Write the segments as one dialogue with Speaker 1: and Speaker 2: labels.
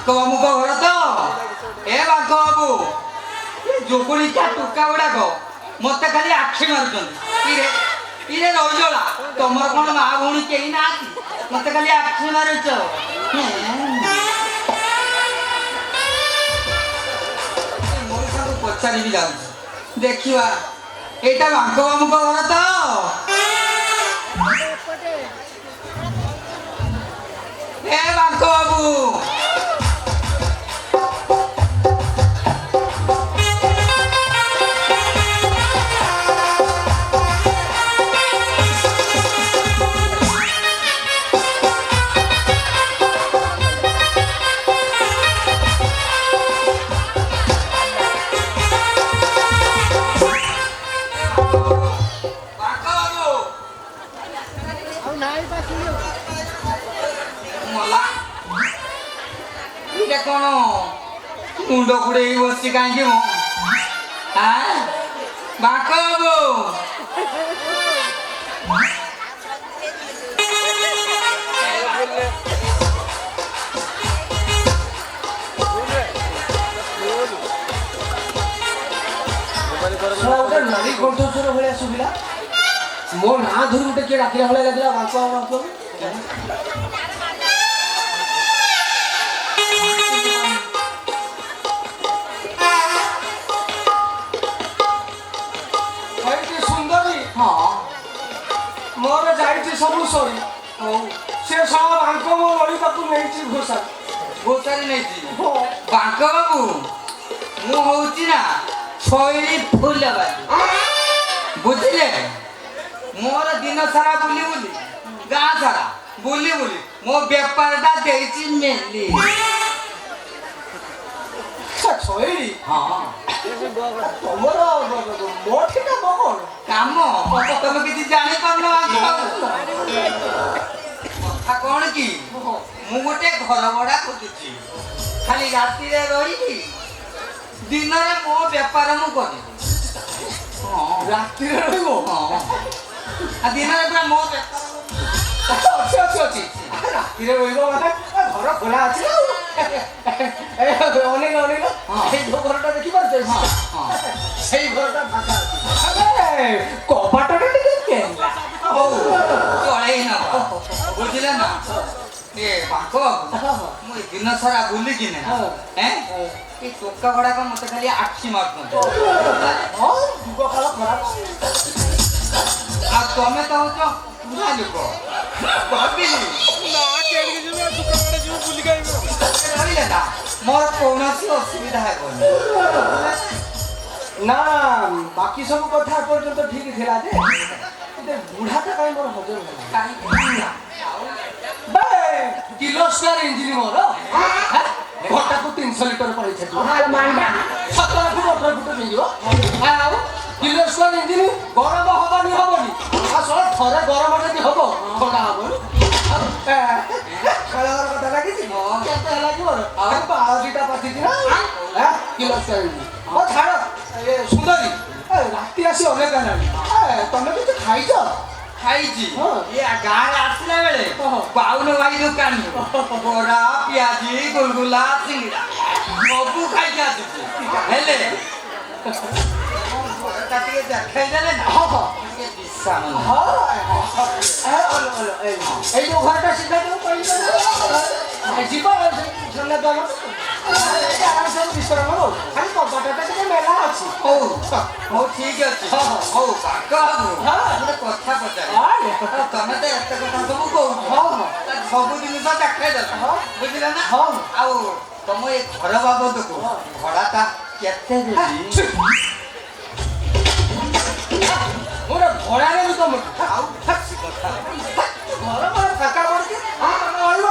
Speaker 1: ବାଙ୍କ ବାବୁଙ୍କ ଘର ତ ଏ ବାଙ୍କ ବାବୁ ଯୋଗୁଳିକା ଟୁକା ଗୁଡାକ ମତେ ଖାଲି ଆଖି ମାରୁଛନ୍ତି। ଇରେ ଇରେ ରହିଜଳା ତମର କଣ ମା ଭଉଣୀ କେହି ନାହାନ୍ତି ମତେ ଖାଲି ଆଖି ମାରୁଛ। ମଉସାଙ୍କୁ ପଚାରିବି ଯାଉଛି ଦେଖିବା ଏଇଟା ବାଙ୍କ ବାବୁଙ୍କ ଘର ତ ଏ ବାଙ୍କ ବାବୁ कौन मुंड गुड़े बस कहीं बाक बाबू
Speaker 2: नारी कंठस्वर भाया शुभिला मो ना धरी गोटे किए डाकिला भाया लगे बाक बाबू मोर जाइए सब सरी से सब बांक मो लड़का नहीं घोषा
Speaker 1: घोषारी नहीं बांक बाबू मु हूँ ना छई फुल बुझे मोर दिन सारा बुली बुली गाँ सारा बुली बुली मो बेपार मेली
Speaker 2: छई
Speaker 1: हाँ
Speaker 2: तुम मोटी
Speaker 1: काम तुम किसी जानी पार कथा कौन कि मु गोटे घर भड़ा खोजुची खाली राति रही दिन मो बेपार मु कर
Speaker 2: राति दिन
Speaker 1: पूरा मो
Speaker 2: अच्छी अच्छी अच्छी राति माने घर खोला अच्छी अनेक अनेक जो घरटा देखी पारे से घरटा फाका कपाटा
Speaker 1: चढ़े न बुझे ना ये बांक मु दिन सारा बुली कि टोका गुड़ाक मत खाली आखि मार तमें तो हूँ पूरा लोक भाविली मोर कौन असुविधा है
Speaker 2: ना बाकी सब कथा पर्यंत ठीक थिला जे बुढ़ा तो कहीं मोर हजर किलो स्क्वायर इंजिन मोर घंटा को 300 लीटर पड़े छे 17 फुट 18 फुट मिलियो किलो स्क्वायर इंजिन गरम हबनी हबनी असला थरे गरम जदी हबो थोड़ा हबो खालार कथा लागी छी केते लागी मोर आ पाजीटा पाथि दिना किलो स्क्वायर इंजिन ओ छाड़ ए सुंदरी राति आसी अनेक तमें किसी खाई
Speaker 1: खाई ये गाँव आसला बेले बाउन भाई दुकान बड़ा पियाजी गुलगुला सिंगड़ा सबू खाई हेले देखे देले ना विश्राम
Speaker 2: जो घरटा सीधा जीव विश्राम खाली कपाटा मेला अच्छी
Speaker 1: हो ठीक अच्छे हो बाक गोटे कथा पचार तमें तो एत कथा सब कह सब जिन देखाई देल बुझल ना आउ तुम ये घर बाबद को भड़ाटा केते
Speaker 2: मोर भड़ा नहीं तुम
Speaker 1: आउ कथा
Speaker 2: घर मार फाका पड़े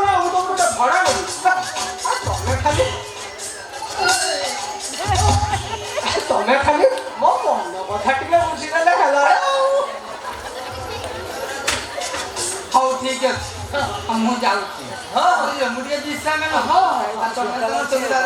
Speaker 2: ना तुम गोटे भड़ा नहीं तमें खाली तमें खाली मो मन कथा टे बुझीदेले हेला
Speaker 1: हौ ठीक अच्छे मु जाऊँ मुझे विश्राम न सुविधा